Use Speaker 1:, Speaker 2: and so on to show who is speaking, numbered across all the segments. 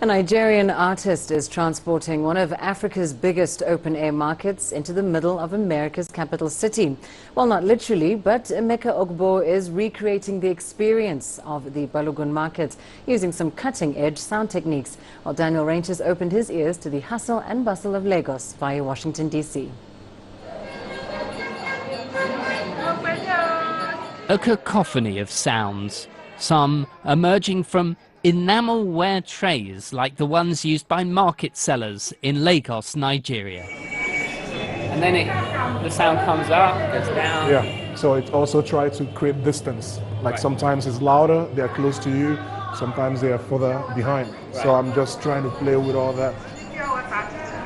Speaker 1: A Nigerian artist is transporting one of Africa's biggest open-air markets into the middle of America's capital city. Well, not literally, but Emeka Ogbo is recreating the experience of the Balogun market using some cutting-edge sound techniques, while Daniel Ranches opened his ears to the hustle and bustle of Lagos via Washington, D.C.
Speaker 2: A cacophony of sounds, some emerging from enamel-ware trays like the ones used by market sellers in Lagos, Nigeria. And then the sound comes up, goes down.
Speaker 3: Yeah, so it also tries to create distance. Like sometimes it's louder, they're close to you, sometimes they are further behind. Right. So I'm just trying to play with all that.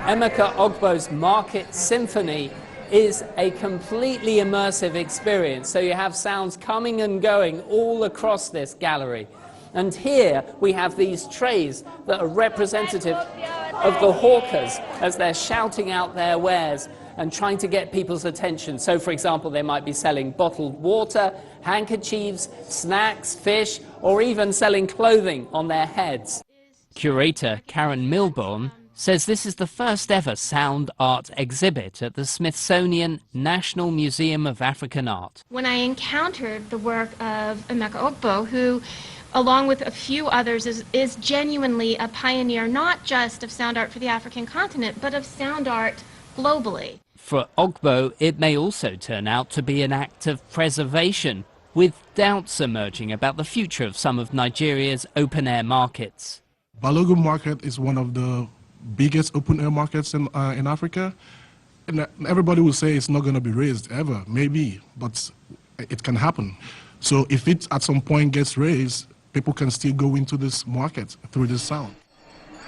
Speaker 2: Emeka Ogbo's Market Symphony is a completely immersive experience. So you have sounds coming and going all across this gallery. And here we have these trays that are representative of the hawkers as they're shouting out their wares and trying to get people's attention. So, for example, they might be selling bottled water, handkerchiefs, snacks, fish, or even selling clothing on their heads. Curator Karen Milbourne says this is the first ever sound art exhibit at the Smithsonian National Museum of African Art.
Speaker 4: When I encountered the work of Emeka Ogbo, who along with a few others, is genuinely a pioneer, not just of sound art for the African continent, but of sound art globally.
Speaker 2: For Ogbo, it may also turn out to be an act of preservation, with doubts emerging about the future of some of Nigeria's open-air markets.
Speaker 3: Balogun market is one of the biggest open-air markets in Africa. And everybody will say it's not going to be raised ever, maybe, but it can happen. So if it at some point gets raised, people can still go into this market through this sound.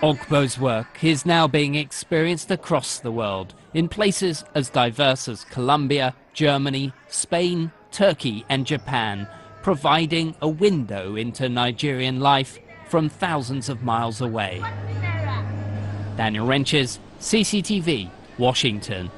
Speaker 2: Ogbo's work is now being experienced across the world, in places as diverse as Colombia, Germany, Spain, Turkey and Japan, providing a window into Nigerian life from thousands of miles away. Daniel Ranches, CCTV, Washington.